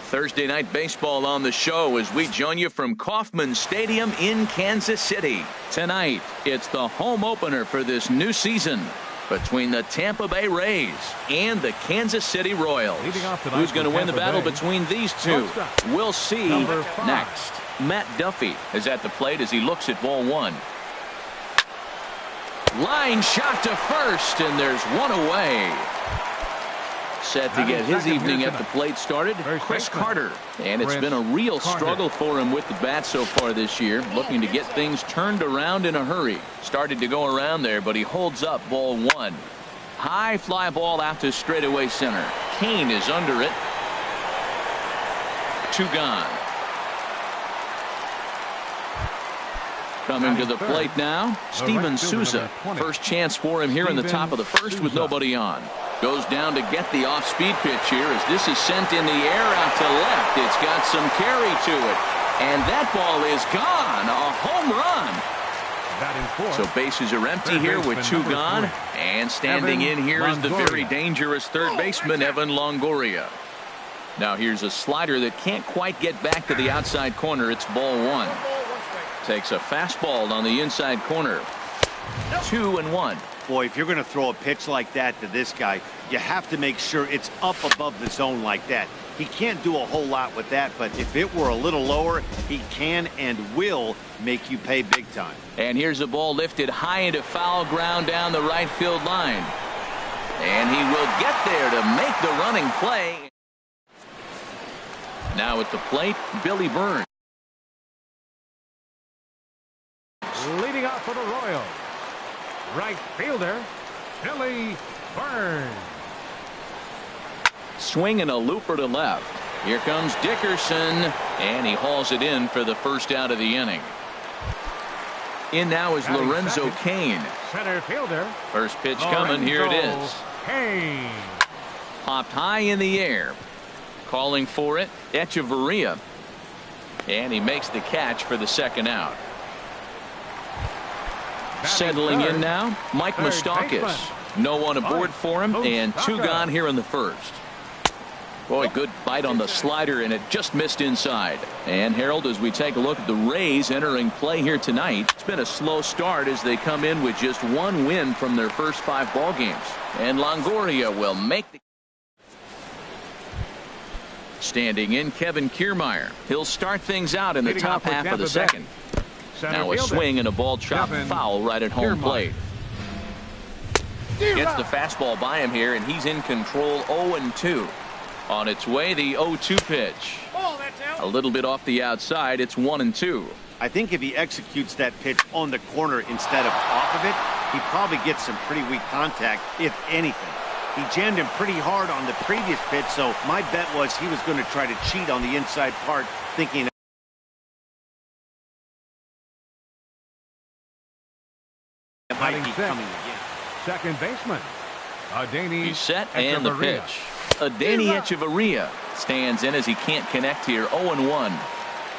Thursday night baseball on the show as we join you from Kauffman Stadium in Kansas City. Tonight, it's the home opener for this new season between the Tampa Bay Rays and the Kansas City Royals. Who's going to win the battle between these two? We'll see next. Matt Duffy is at the plate as he looks at ball one. Line shot to first, and there's one away. Set to get his evening at the plate started, Chris Carter. And it's been a real struggle for him with the bat so far this year, looking to get things turned around in a hurry. Started to go around there, but he holds up ball one. High fly ball out to straightaway center. Kane is under it. 2 gone. Coming to the plate now, Steven Souza. First chance for him here in the top of the first with nobody on. Goes down to get the off-speed pitch here as this is sent in the air out to left. It's got some carry to it. And that ball is gone. A home run. So bases are empty here with 2 gone. And standing in here is the very dangerous third baseman, Evan Longoria. Now here's a slider that can't quite get back to the outside corner. It's ball one. Takes a fastball on the inside corner. 2-1. Boy, if you're going to throw a pitch like that to this guy, you have to make sure it's up above the zone like that. He can't do a whole lot with that, but if it were a little lower, he can and will make you pay big time. And here's a ball lifted high into foul ground down the right field line. And he will get there to make the running play. Now at the plate, Billy Burns. Leading off for the Royals, right fielder, Billy Burns. Swing and a looper to left. Here comes Dickerson, and he hauls it in for the first out of the inning. In now is Lorenzo Cain. Center fielder. First pitch coming. Here it is. Cain. Popped high in the air. Calling for it, Echeverria. And he makes the catch for the second out. Settling in now, Mike Moustakas. No one aboard for him, and 2 gone here in the first. Boy, good bite on the slider, and it just missed inside. And Harold, as we take a look at the Rays entering play here tonight, it's been a slow start as they come in with just 1 win from their first 5 ball games. And Longoria will make the... Standing in, Kevin Kiermaier. He'll start things out in the top half of the second. Now a swing and a ball chopped foul right at home plate. Gets the fastball by him here, and he's in control. 0-2. On its way, the 0-2 pitch. A little bit off the outside. It's 1-2. I think if he executes that pitch on the corner instead of off of it, he probably gets some pretty weak contact, if anything. He jammed him pretty hard on the previous pitch, so my bet was he was going to try to cheat on the inside part, thinking might be coming again. Second baseman, He's set and the pitch. Adeiny Echeverria stands in as he can't connect here. 0-1.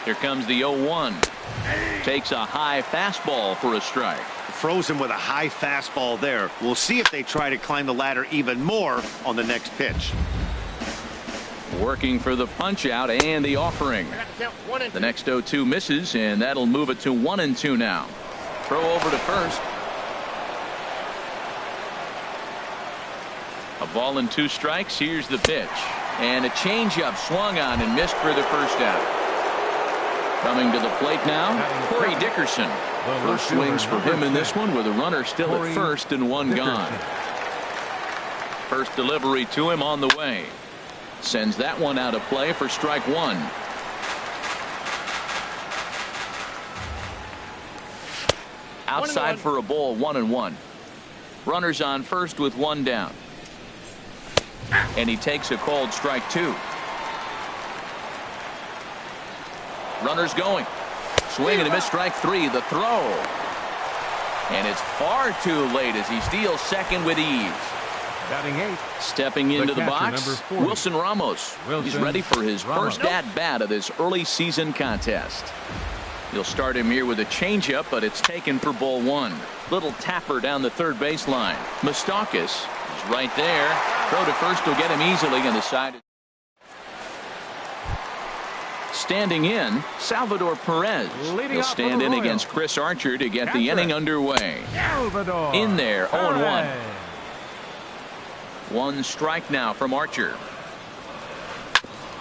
Here comes the 0-1. Takes a high fastball for a strike. Froze him with a high fastball there. We'll see if they try to climb the ladder even more on the next pitch. Working for the punch out and the offering. The next 0-2 misses, and that'll move it to 1-2 now. Throw over to first. A ball and 2 strikes. Here's the pitch. And a changeup swung on and missed for the first out. Coming to the plate now, Corey Dickerson. First swings for him in this one with a runner still at first and 1 gone. First delivery to him on the way. Sends that one out of play for strike 1. Outside for a ball. 1-1. Runners on first with 1 down. And he takes a called strike 2. Runners going. Swing and a miss, strike 3. The throw. And it's far too late as he steals second with ease. Batting 8. Stepping into the box, Wilson Ramos. He's ready for his first at-bat of this early season contest. You'll start him here with a changeup, but it's taken for ball 1. Little tapper down the third baseline. Moustakas is right there. Throw to first will get him easily on the side. standing in, Salvador Perez. He'll stand in against Chris Archer to get the inning underway. In there, 0-1. One strike now from Archer.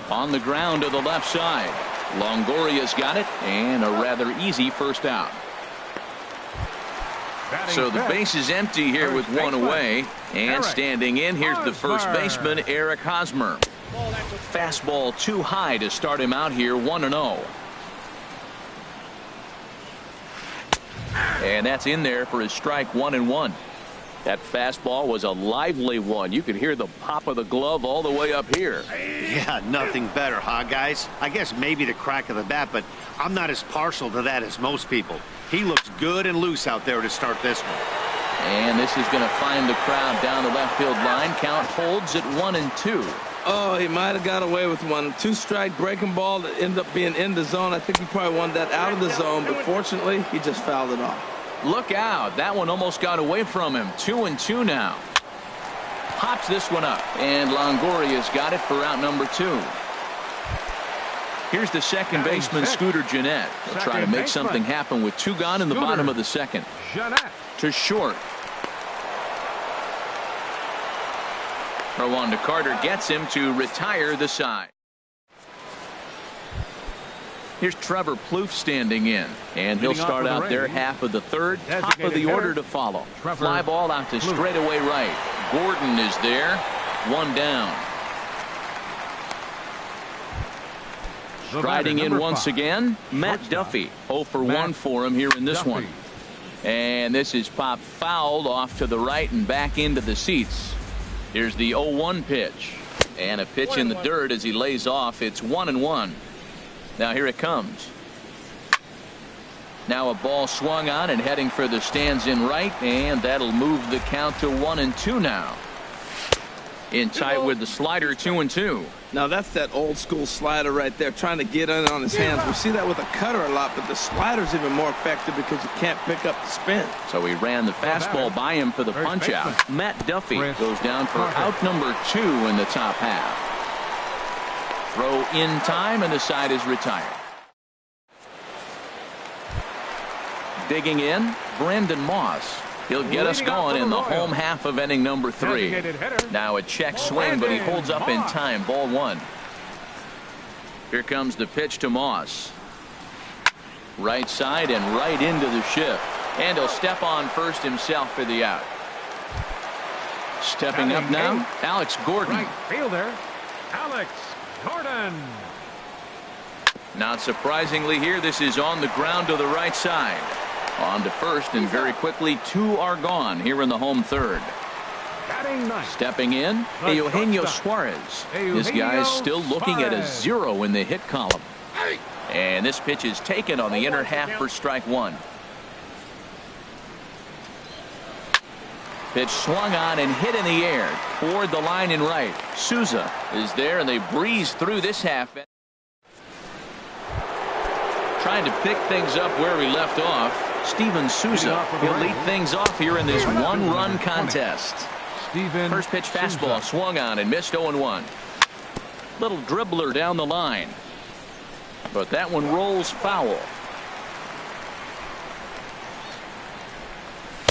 On the ground to the left side. Longoria's got it, and a rather easy first out. So the base is empty here with one away. And standing in, here's the first baseman, Eric Hosmer. Fastball too high to start him out here, 1-0. And that's in there for his strike, 1-1. That fastball was a lively one. You could hear the pop of the glove all the way up here. Yeah, nothing better, huh, guys? I guess maybe the crack of the bat, but I'm not as partial to that as most people. He looks good and loose out there to start this one. And this is going to find the crowd down the left field line. Count holds at 1-2. Oh, he might have got away with one. Two-strike breaking ball that ended up being in the zone. I think he probably wanted that out of the zone, but fortunately, he just fouled it off. Look out. That one almost got away from him. 2-2 now. Pops this one up. And Longoria's got it for out number 2. Here's the second baseman, Scooter Gennett. He'll try to make something happen with 2 gone in the bottom of the second. To short. Throw on to Carter gets him to retire the side. Here's Trevor Plouffe standing in, and he'll start out their half of the third. Top of the order to follow. Fly ball out to straightaway right. Gordon is there. 1 down. Striding in once again, Matt Duffy. 0 for 1 for him here in this one. And this is popped fouled off to the right and back into the seats. Here's the 0-1 pitch. And a pitch in the dirt as he lays off. It's 1-1. Now here it comes. Now a ball swung on and heading for the stands in right, and that'll move the count to 1-2 now. In tight with the slider, 2-2. Now that's that old school slider right there, trying to get in on his hands. We see that with a cutter a lot, but the slider's even more effective because you can't pick up the spin. So he ran the fastball by him for the punch out. Matt Duffy goes down for out number 2 in the top half. Throw in time, and the side is retired. Digging in, Brandon Moss. He'll get us going in the home half of inning number 3. Now a check swing, but he holds up in time. Ball 1. Here comes the pitch to Moss. Right side and right into the shift. And he'll step on first himself for the out. Stepping up now, Alex Gordon. Right fielder, Alex Gordon. Not surprisingly here, this is on the ground to the right side. On to first, and very quickly 2 are gone here in the home third. Stepping in, Eugenio Suarez. This guy's still looking at a 0 in the hit column. And this pitch is taken on the inner half for strike 1. Pitch swung on and hit in the air toward the line in right. Souza is there, and they breeze through this half. Trying to pick things up where he left off. Steven Souza. He'll lead things off here in this 1-run contest. First pitch fastball swung on and missed 0-1. Little dribbler down the line. But that one rolls foul.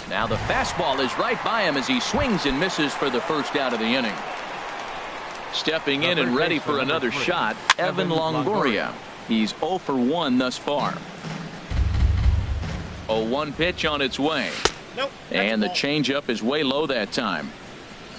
Now the fastball is right by him as he swings and misses for the first out of the inning. Stepping in and ready for another shot, Evan Longoria. He's 0 for 1 thus far. 0-1 pitch on its way. And the changeup is way low that time.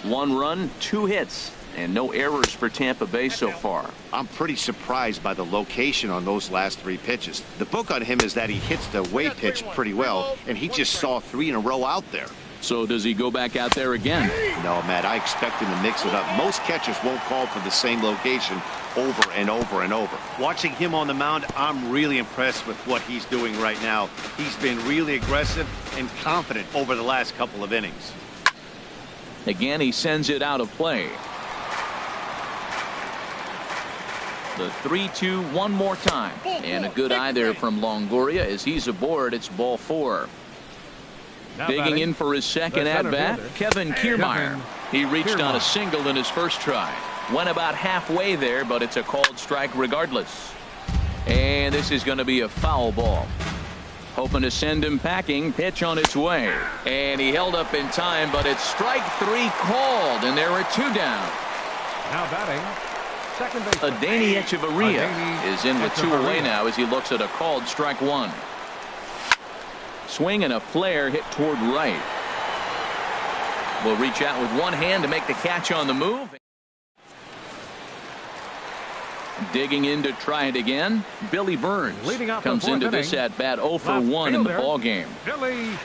1 run, 2 hits, and no errors for Tampa Bay so far. I'm pretty surprised by the location on those last 3 pitches. The book on him is that he hits the way pitch pretty well, and he just saw 3 in a row out there. So does he go back out there again? No, Matt, I expect him to mix it up. Most catchers won't call for the same location over and over and over. Watching him on the mound, I'm really impressed with what he's doing right now. He's been really aggressive and confident over the last couple of innings. Again, he sends it out of play. The 3-2 one more time. And a good eye there from Longoria as he's aboard. It's ball 4. Digging in for his second at-bat, Kevin Kiermaier. He reached on a single in his first try. Went about halfway there, but it's a called strike regardless. And this is going to be a foul ball. Hoping to send him packing. Pitch on its way. And he held up in time, but it's strike 3 called, and there are 2 down. Now batting, second baseman. Adani Echeverria is in with 2 away now as he looks at a called strike 1. Swing and a flare hit toward right. Will reach out with one hand to make the catch on the move. Digging in to try it again. Billy Burns comes into this at bat 0 for 1 in the ball game. Billy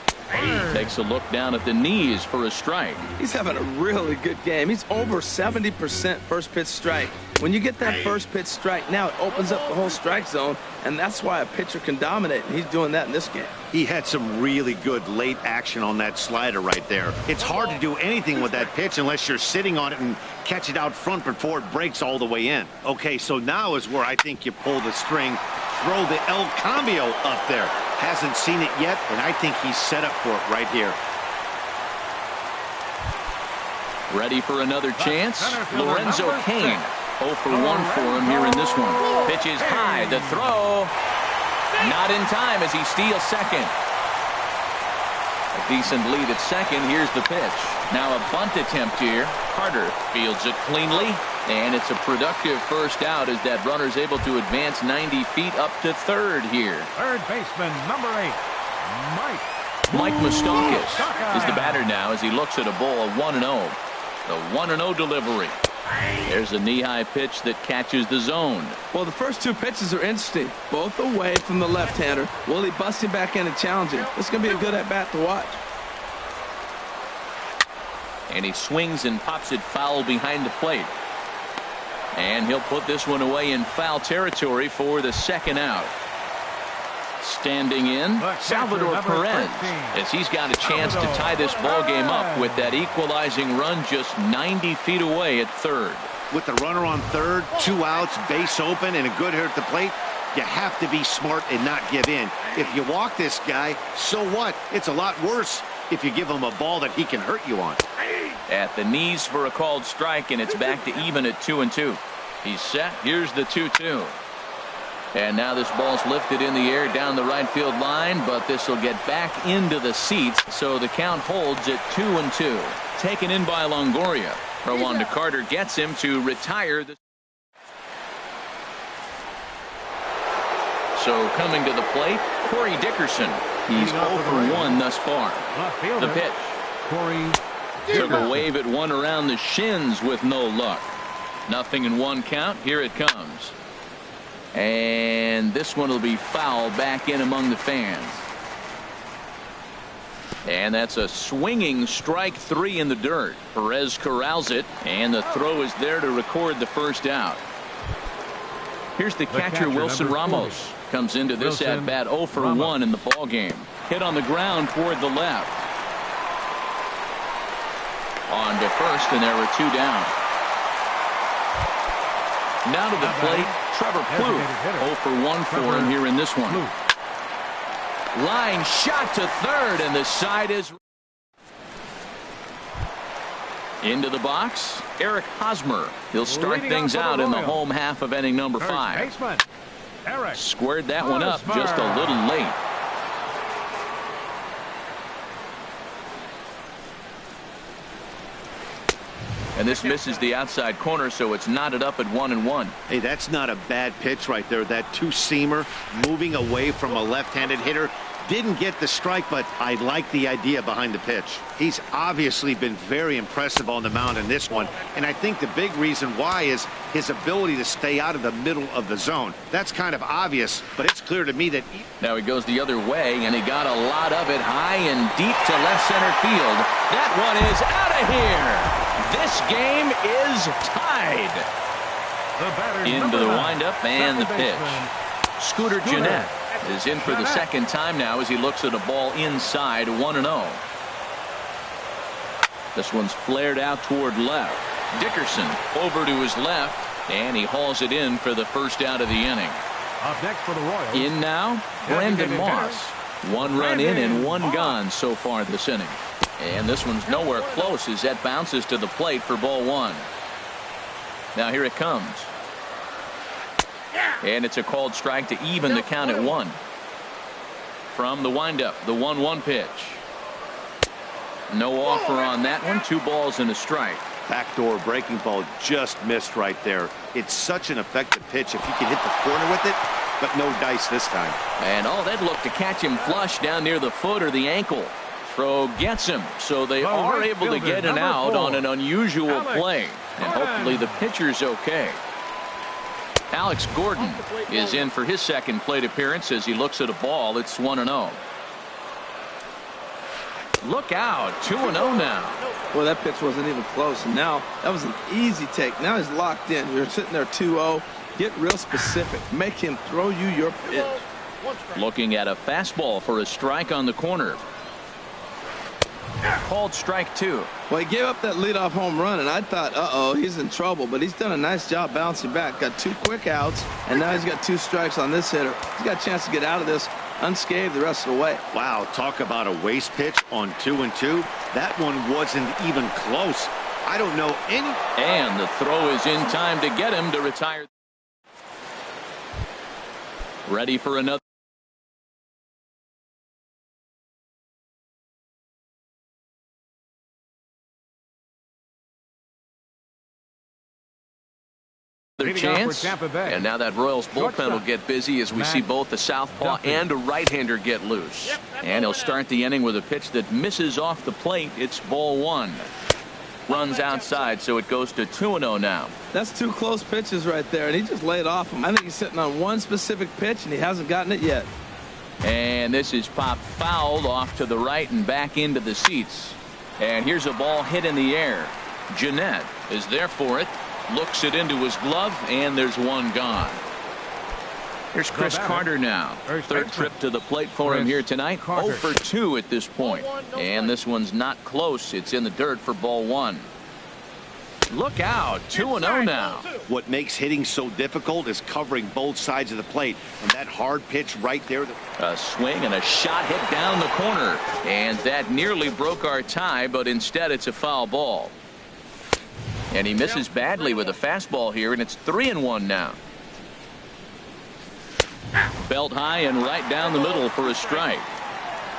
Takes a look down at the knees for a strike. He's having a really good game. He's over 70% first pitch strike. When you get that first pitch strike, now it opens up the whole strike zone, and that's why a pitcher can dominate, and he's doing that in this game. He had some really good late action on that slider right there. It's hard to do anything with that pitch unless you're sitting on it and catch it out front before it breaks all the way in. Okay, so now is where I think you pull the string, throw the El Cambio up there. Hasn't seen it yet, and I think he's set up for it right here. Ready for another chance? Lorenzo Cain. 0 for 1 for him here in this one. Pitch is high. The throw. Not in time as he steals second. A decent lead at second. Here's the pitch. Now a bunt attempt here. Carter fields it cleanly. And it's a productive first out as that runner's able to advance 90 feet up to third here. Third baseman, number 8, Mike Moustakas is the batter now as he looks at a ball of 1-0. The 1-0 delivery. There's a knee-high pitch that catches the zone. Well, the first 2 pitches are interesting. Both away from the left-hander. Will he bust him back in and challenge him? This is going to be a good at-bat to watch. And he swings and pops it foul behind the plate. And he'll put this one away in foul territory for the second out. Standing in, Salvador Perez, as he's got a chance to tie this ball game up with that equalizing run just 90 feet away at third. With the runner on third, 2 outs, base open, and a good hitter at the plate, you have to be smart and not give in. If you walk this guy, so what? It's a lot worse if you give him a ball that he can hurt you on. At the knees for a called strike, and it's back to even at 2-2. He's set. Here's the 2-2. And now this ball's lifted in the air down the right field line, but this will get back into the seats, so the count holds at 2-2. Taken in by Longoria. Rwanda Carter gets him to retire. So coming to the plate, Corey Dickerson. He's 0 for 1 thus far. The pitch. Corey Took a wave at one around the shins with no luck. 0-1 count. Here it comes. And this one will be foul back in among the fans. And that's a swinging strike 3 in the dirt. Perez corrals it, and the throw is there to record the first out. Here's the catcher, Wilson Ramos. Comes into this at bat 0 for 1 in the ball game. Hit on the ground toward the left. On to first, and there were 2 down. Now to the plate, Trevor Plouffe. 0 for 1 for him here in this one. Line shot to third, and the side is into the box. Eric Hosmer. He'll start things out in the home half of inning number 5. Squared that one up just a little late. And this misses the outside corner, so it's knotted up at 1-1. Hey, that's not a bad pitch right there. That two-seamer moving away from a left-handed hitter. Didn't get the strike, but I like the idea behind the pitch. He's obviously been very impressive on the mound in this one, and I think the big reason why is his ability to stay out of the middle of the zone. That's kind of obvious, but it's clear to me that... Now he goes the other way, and he got a lot of it high and deep to left center field. That one is out of here. This game is tied. Into the windup and the pitch. Scooter Gennett is in for the second time now as he looks at a ball inside 1-0. This one's flared out toward left. Dickerson over to his left, and he hauls it in for the first out of the inning. Up next for the Royals. In now, Brandon Moss. 1 run in and 1 gone so far this inning. And this one's nowhere close as that bounces to the plate for ball 1. Now here it comes. And it's a called strike to even the count at 1. From the windup, the 1-1 pitch. No offer on that one. 2 balls and a strike. Backdoor breaking ball just missed right there. It's such an effective pitch if you can hit the corner with it, but no dice this time. And that looked to catch him flush down near the foot or the ankle. Throw gets him, so they are able to get an out on an unusual play. And hopefully the pitcher's okay. Alex Gordon is in for his second plate appearance as he looks at a ball. It's 1-0. Look out, 2-0 now. Well, that pitch wasn't even close, and now that was an easy take. Now he's locked in. You're sitting there 2-0. Get real specific. Make him throw you your pitch. Looking at a fastball for a strike on the corner. Called strike 2. Well, he gave up that leadoff home run, and I thought, uh-oh, he's in trouble. But he's done a nice job bouncing back. Got 2 quick outs, and now he's got 2 strikes on this hitter. He's got a chance to get out of this unscathed the rest of the way. Wow, talk about a waste pitch on 2-2. That one wasn't even close. I don't know any. And the throw is in time to get him to retire. Ready for another. Chance. And now that Royals bullpen will get busy as we see both the southpaw and a right-hander get loose. And he'll start the inning with a pitch that misses off the plate. It's ball 1. Runs outside, so it goes to 2-0 now. That's 2 close pitches right there, and he just laid off him. I think he's sitting on one specific pitch, and he hasn't gotten it yet. And this is popped fouled off to the right and back into the seats. And here's a ball hit in the air. Jeanette is there for it. Looks it into his glove, and there's one gone. Here's Chris Carter now. Third trip to the plate for him here tonight. 0 for 2 at this point. And this one's not close. It's in the dirt for ball 1. Look out. 2-0 now. What makes hitting so difficult is covering both sides of the plate. And that hard pitch right there. A swing and a shot hit down the corner. And that nearly broke our tie, but instead it's a foul ball. And he misses badly with a fastball here, and it's 3-1 now. Belt high and right down the middle for a strike.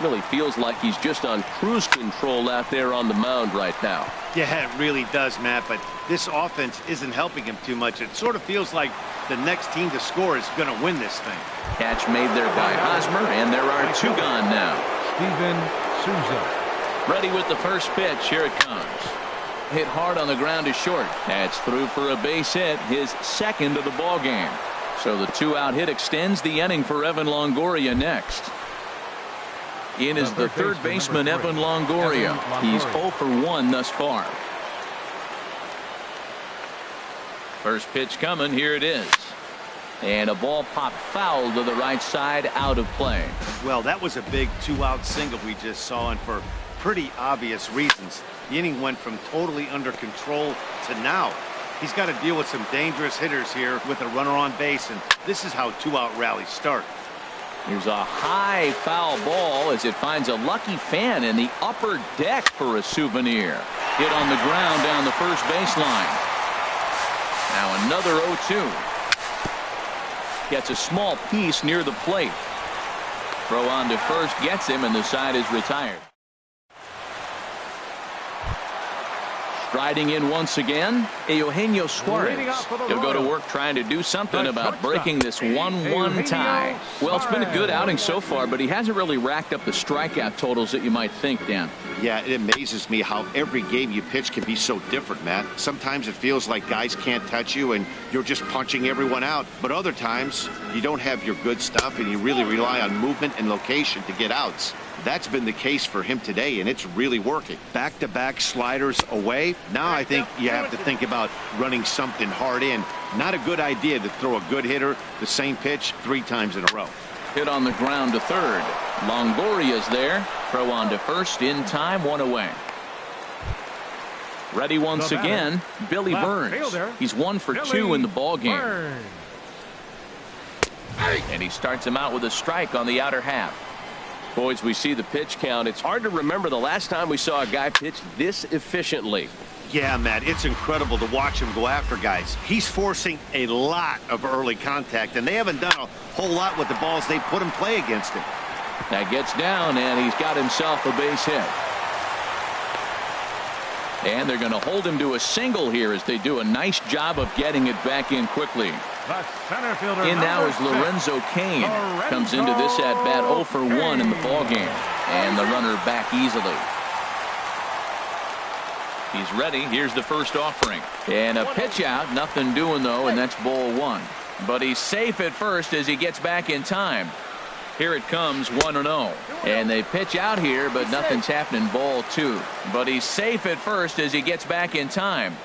Really feels like he's just on cruise control out there on the mound right now. Yeah, it really does, Matt, but this offense isn't helping him too much. It sort of feels like the next team to score is going to win this thing. Catch made there by Hosmer, and there are 2 gone now. Steven Souza. Ready with the first pitch. Here it comes. Hit hard on the ground to short. That's through for a base hit, his second of the ball game. So the 2-out hit extends the inning for Evan Longoria next. In is the third baseman, Evan Longoria. He's 0 for 1 thus far. First pitch coming. Here it is. And a ball popped foul to the right side, out of play. Well, that was a big 2-out single we just saw, and for pretty obvious reasons. The inning went from totally under control to now. He's got to deal with some dangerous hitters here with a runner on base, and this is how 2-out rallies start. Here's a high foul ball as it finds a lucky fan in the upper deck for a souvenir. Hit on the ground down the first baseline. Now another 0-2. Gets a small piece near the plate. Throw on to first gets him, and the side is retired. Striding in once again, Eugenio Suarez. He'll go to work trying to do something about breaking this 1-1 tie. Well, it's been a good outing so far, but he hasn't really racked up the strikeout totals that you might think, Dan. Yeah, it amazes me how every game you pitch can be so different, Matt. Sometimes it feels like guys can't touch you and you're just punching everyone out. But other times, you don't have your good stuff and you really rely on movement and location to get outs. That's been the case for him today, and it's really working. Back-to-back sliders away. Now I think you have to think about running something hard in. Not a good idea to throw a good hitter the same pitch 3 times in a row. Hit on the ground to third. Longoria's there. Throw on to first in time, 1 away. Ready once again, Billy Burns. He's 1 for 2 in the ball game. And he starts him out with a strike on the outer half. Boys, we see the pitch count. It's hard to remember the last time we saw a guy pitch this efficiently. Yeah, Matt, it's incredible to watch him go after guys. He's forcing a lot of early contact, and they haven't done a whole lot with the balls they put in play against him. That gets down, and he's got himself a base hit. And they're going to hold him to a single here as they do a nice job of getting it back in quickly. The center fielder, in now is Lorenzo Cain. Comes into this at bat 0 for 1 in the ballgame. And the runner back easily. He's ready. Here's the first offering. And a pitch out. Nothing doing, though, and that's ball 1. But he's safe at first as he gets back in time. Here it comes, 1-0. And they pitch out here, but nothing's happening, ball 2. But he's safe at first as he gets back in time.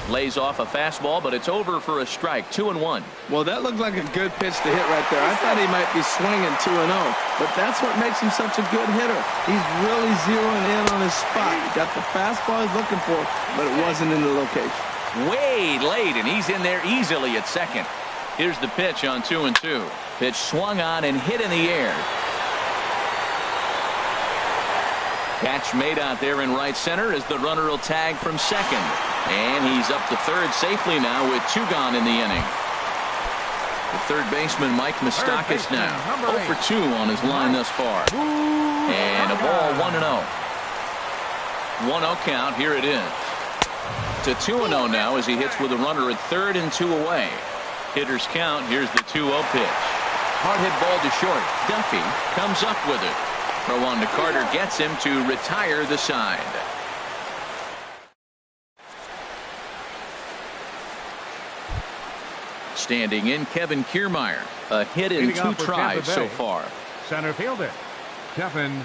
Lays off a fastball, but it's over for a strike. 2-1. Well, that looked like a good pitch to hit right there. I thought he might be swinging 2-0, but that's what makes him such a good hitter. He's really zeroing in on his spot. He got the fastball he's looking for, but it wasn't in the location. Way late, and he's in there easily at second. Here's the pitch on 2-2. Pitch swung on and hit in the air. Catch made out there in right center as the runner will tag from second. And he's up to third safely now with 2 gone in the inning. The third baseman, Mike Moustakas, now 0 for 2 on his line thus far. And a ball, 1-0. 1-0 count. Here it is. To 2-0 now as he hits with a runner at third and 2 away. Hitters count. Here's the 2-0 pitch. Hard hit ball to short. Duffy comes up with it. Throw on to Carter gets him to retire the side. Standing in, Kevin Kiermaier. A hit in 2 tries so far. Center fielder, Kevin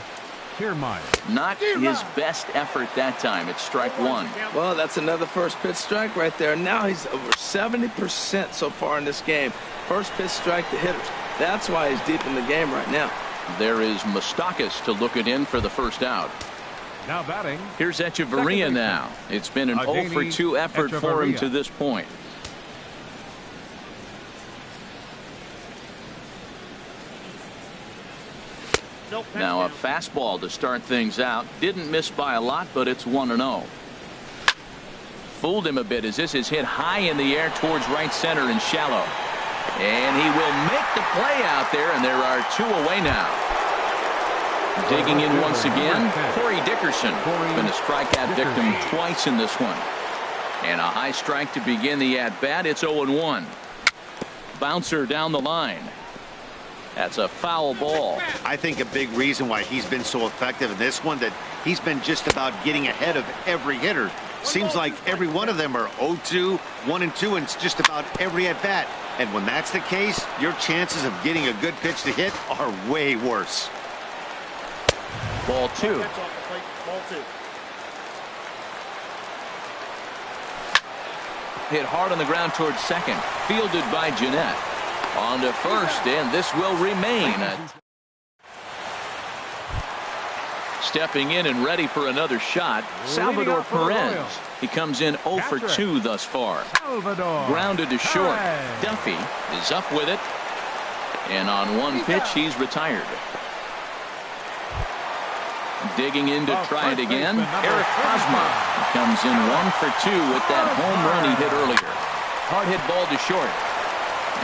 Kiermaier. Not his best effort that time. It's strike 1. Well, that's another first pitch strike right there. Now he's over 70% so far in this game. First pitch strike to hitters. That's why he's deep in the game right now. There is Moustakas to look it in for the first out. Now batting. Here's Echeverria now. It's been an 0 for 2 effort for him to this point. Now a fastball to start things out. Didn't miss by a lot, but it's 1-0. Fooled him a bit as this is hit high in the air towards right center and shallow. And he will make the play out there, and there are 2 away now. Digging in once again, Corey Dickerson. Been a strikeout victim twice in this one. And a high strike to begin the at-bat. It's 0-1. Bouncer down the line. That's a foul ball. I think a big reason why he's been so effective in this one, that he's been just about getting ahead of every hitter. Seems like every one of them are 0-2, 1-2, and it's just about every at-bat. And when that's the case, your chances of getting a good pitch to hit are way worse. Ball 2. Hit hard on the ground towards second. Fielded by Jeanette. On to first, and this will remain. Stepping in and ready for another shot, Salvador Perez. He comes in 0 for 2 thus far. Grounded to short. Duffy is up with it. And on one pitch, he's retired. Digging in to try it again, Eric Hosmer comes in 1 for 2 with that home run he hit earlier. Hard hit ball to short.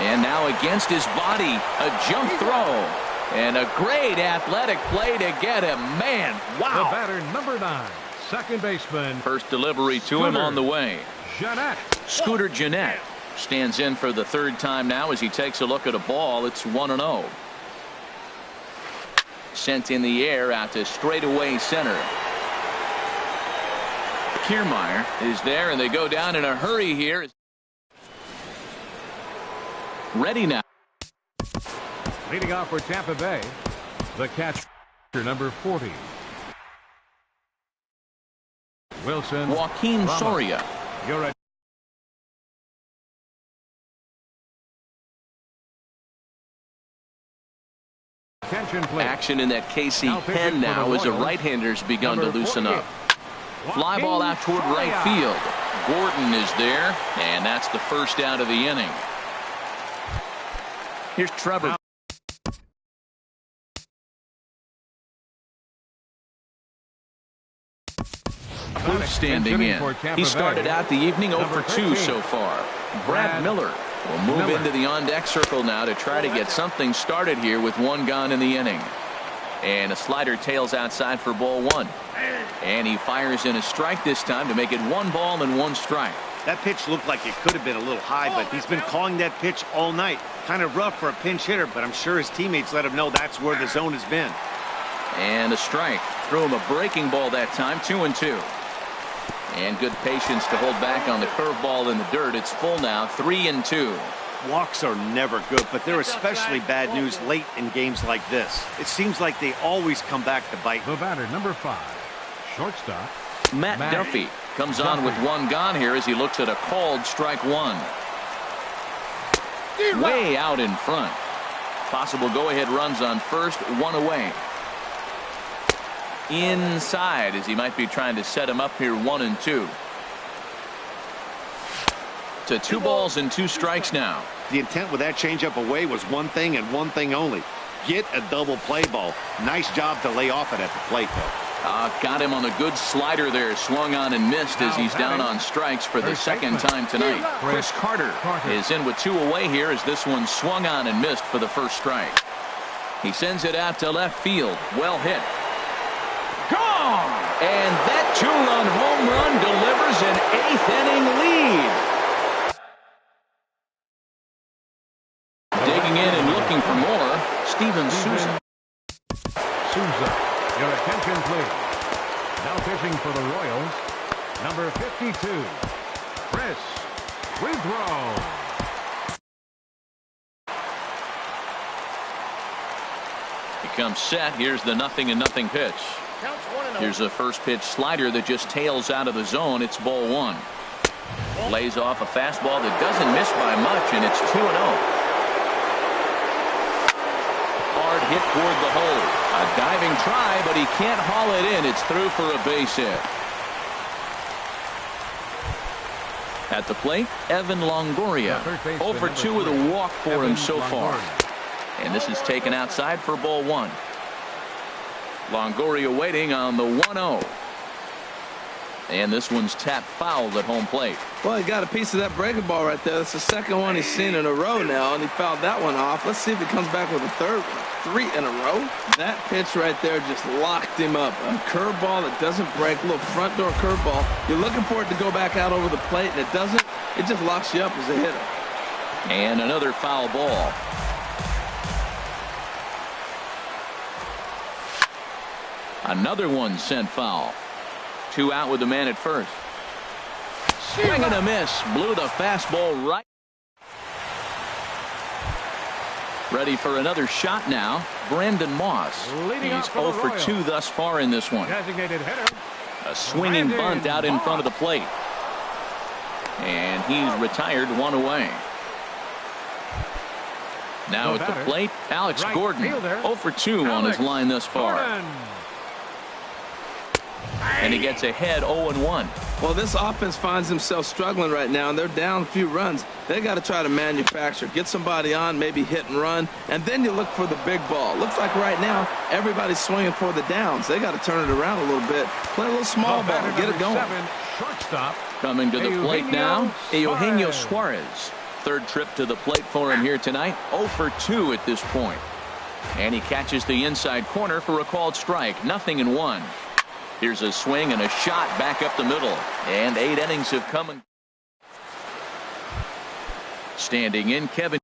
And now against his body, a jump throw. And a great athletic play to get him. Man, wow. The batter, number 9, second baseman. First delivery to him on the way. Jeanette. Scooter Jeanette stands in for the 3rd time now as he takes a look at a ball. It's 1-0. Sent in the air out to straightaway center. Kiermaier is there, and they go down in a hurry here. Ready now. Leading off for Tampa Bay, the catcher, number 40. Wilson. Joaquin Soria. You're a action in that KC pen now as a right-hander's begun to loosen up. Fly ball out toward right field. Gordon is there, and that's the first out of the inning. Here's Trevor. Kloof standing in. He started out the evening 0 for 2 so far. Brad Miller will move into the on-deck circle now to try to get something started here with one gone in the inning. And a slider tails outside for ball one. And he fires in a strike this time to make it 1 ball and 1 strike. That pitch looked like it could have been a little high, but he's been calling that pitch all night. Kind of rough for a pinch hitter, but I'm sure his teammates let him know that's where the zone has been. And a strike. Threw him a breaking ball that time, 2-2. And good patience to hold back on the curveball in the dirt. It's full now, 3-2. Walks are never good, but they're especially bad news late in games like this. It seems like they always come back to bite. The batter, number 5, shortstop, Matt Duffy comes on with 1 gone here as he looks at a called strike 1. Way out in front. Possible go-ahead runs on first, 1 away. Inside as he might be trying to set him up here, 1-2. To 2 balls and 2 strikes now. The intent with that changeup away was one thing and one thing only. Get a double play ball. Nice job to lay off it at the plate, though. Got him on a good slider there. Swung on and missed as he's down on strikes for the second time tonight. Chris Carter is in with 2 away here as this one swung on and missed for the first strike. He sends it out to left field. Well hit. Gone! And that 2-run home run delivers an 8th inning lead. Digging in and looking for more, Steven Souza. Souza, your attention please. Now pitching for the Royals, number 52, Chris Withrow. He comes set. Here's the 0-0 pitch. Here's a first pitch slider that just tails out of the zone. It's ball 1. Lays off a fastball that doesn't miss by much, and it's 2-0. Hard hit toward the hole. A diving try, but he can't haul it in. It's through for a base hit. At the plate, Evan Longoria. 0 for 2 with a walk for him so far. And this is taken outside for ball 1. Longoria waiting on the 1-0. And this one's tapped foul at home plate. Well, he got a piece of that breaking ball right there. That's the second one he's seen in a row now, and he fouled that one off. Let's see if he comes back with a third one. 3 in a row. That pitch right there just locked him up. A curveball that doesn't break, a little front door curveball. You're looking for it to go back out over the plate, and it doesn't. It just locks you up as a hitter. And another foul ball. Another one sent foul. 2 out with the man at first. Swing and a miss. Blew the fastball right. Ready for another shot now. Brandon Moss. He's 0 for 2 thus far in this one. Designated hitter. A swinging bunt out in front of the plate. And he's retired, 1 away. Now at the plate, Alex Gordon. 0 for 2 on his line thus far. And he gets ahead 0-1. Well, this offense finds themselves struggling right now, and they're down a few runs. They got to try to manufacture, get somebody on, maybe hit and run, and then you look for the big ball. Looks like right now everybody's swinging for the downs. They got to turn it around a little bit, play a little small ball, get it going. Shortstop. Coming to the plate now, Eugenio Suarez. Third trip to the plate for him here tonight. 0 for 2 at this point. And he catches the inside corner for a called strike. 0-1. Here's a swing and a shot back up the middle. And 8 innings have come. And standing in, Kevin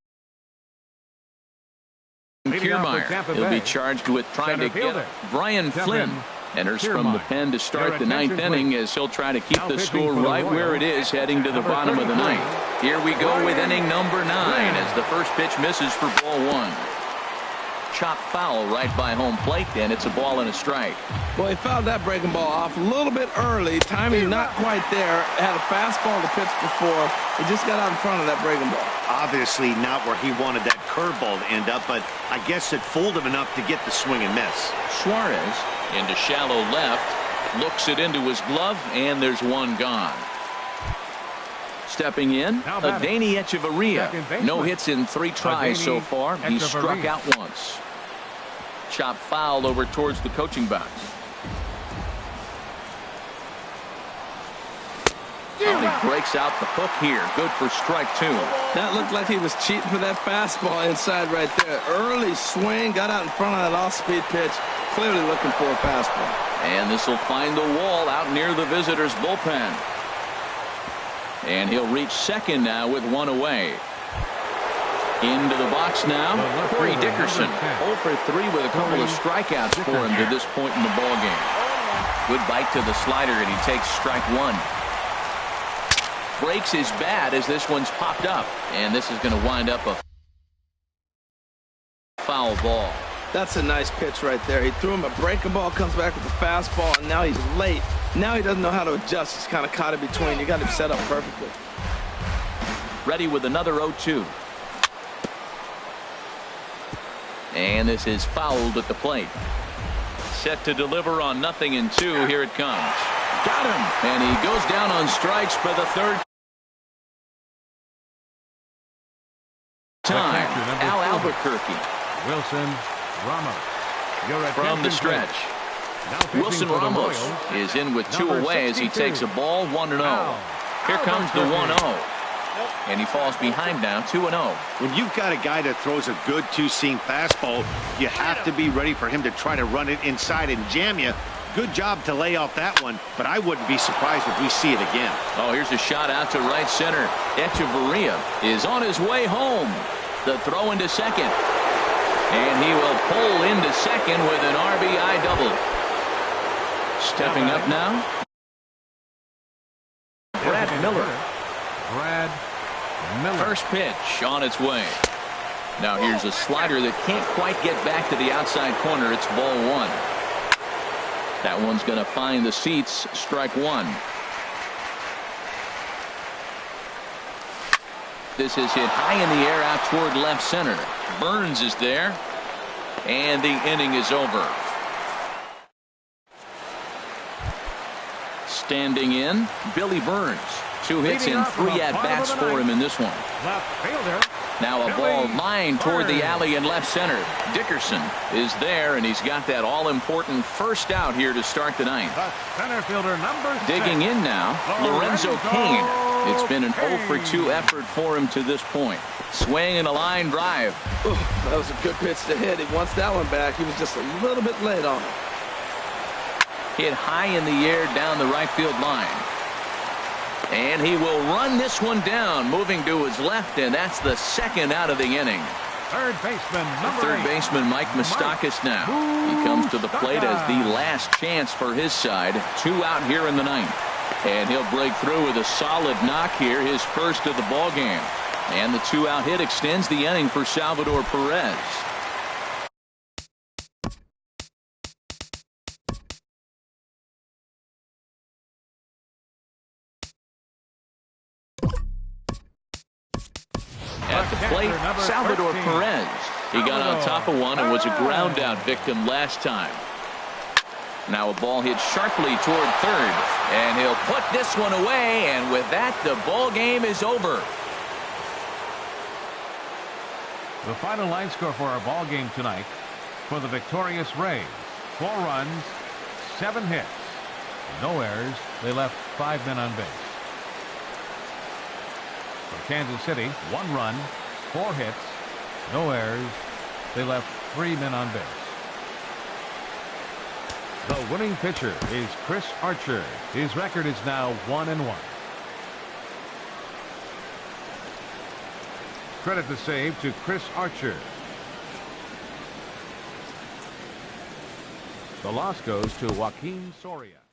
Kiermaier. He'll be charged with trying to get Brian Flynn. Enters from the pen to start the 9th inning as he'll try to keep the score right where it is heading to the bottom of the 9th. Here we go with inning number 9 as the first pitch misses for ball 1. Chop foul right by home plate, and it's a ball and a strike. Well, he fouled that breaking ball off a little bit early. Timing not quite there. Had a fastball to pitch before. He just got out in front of that breaking ball. Obviously not where he wanted that curveball to end up, but I guess it fooled him enough to get the swing and miss. Suarez into shallow left, looks it into his glove, and there's one gone. Stepping in, Now batting. Adeiny Echeverria. Second baseman. No hits in 3 tries so Adeiny far. He struck Echeverria. out once. Chop foul over towards the coaching box. Oh, he breaks out the hook here. Good for strike 2. That looked like he was cheating for that fastball inside right there. Early swing, got out in front of that off-speed pitch. Clearly looking for a fastball. And this will find the wall out near the visitors' bullpen. And he'll reach second now with 1 away. Into the box now, Corey Dickerson. 0 for 3 with a couple of strikeouts for him to this point in the ballgame. Good bite to the slider, and he takes strike 1. Breaks his bat as this one's popped up. And this is going to wind up a foul ball. That's a nice pitch right there. He threw him a breaking ball, comes back with a fastball, and now he's late. Now he doesn't know how to adjust. He's kind of caught in between. You got him set up perfectly. Ready with another 0-2. And this is fouled at the plate. Set to deliver on 0-2. Here it comes. Got him. And he goes down on strikes for the 3rd time. Al Albuquerque. Wilson Ramos. From the stretch. Wilson Ramos is in with 2 away as he takes a ball 1-0. Here comes the 1-0. And he falls behind now 2-0. When you've got a guy that throws a good 2-seam fastball, you have to be ready for him to try to run it inside and jam you. Good job to lay off that one, but I wouldn't be surprised if we see it again. Oh, here's a shot out to right center. Echeverria is on his way home. The throw into second. And he will pull into second with an RBI double. Stepping up now, Brad Miller. First pitch on its way. Now here's a slider that can't quite get back to the outside corner. It's ball 1. That one's going to find the seats. Strike 1. This is hit high in the air out toward left center. Burns is there. And the inning is over. Standing in, Billy Burns. 2 hits and 3 at-bats for him in this one. Now a ball lined toward the alley in left center. Dickerson is there, and he's got that all-important first out here to start the ninth. Center fielder number 6. Digging in now, Lorenzo Cain. It's been an 0 for 2 effort for him to this point. Swing and a line drive. Ooh, that was a good pitch to hit. He wants that one back. He was just a little bit late on it. Hit high in the air down the right field line. And he will run this one down, moving to his left, and that's the 2nd out of the inning. Third baseman number 8. Third baseman Mike Moustakas now. He comes to the plate as the last chance for his side. 2 out here in the 9th. And he'll break through with a solid knock here, his first of the ball game. And the 2-out hit extends the inning for Salvador Perez. At the plate, Salvador Perez. He got on top of one and was a ground out victim last time. Now a ball hit sharply toward third, and he'll put this one away, and with that, the ball game is over. The final line score for our ball game tonight for the victorious Rays: 4 runs, 7 hits, no errors. They left 5 men on base. For Kansas City, 1 run, 4 hits, no errors. They left 3 men on base. The winning pitcher is Chris Archer. His record is now 1-1. Credit the save to Chris Archer. The loss goes to Joaquin Soria.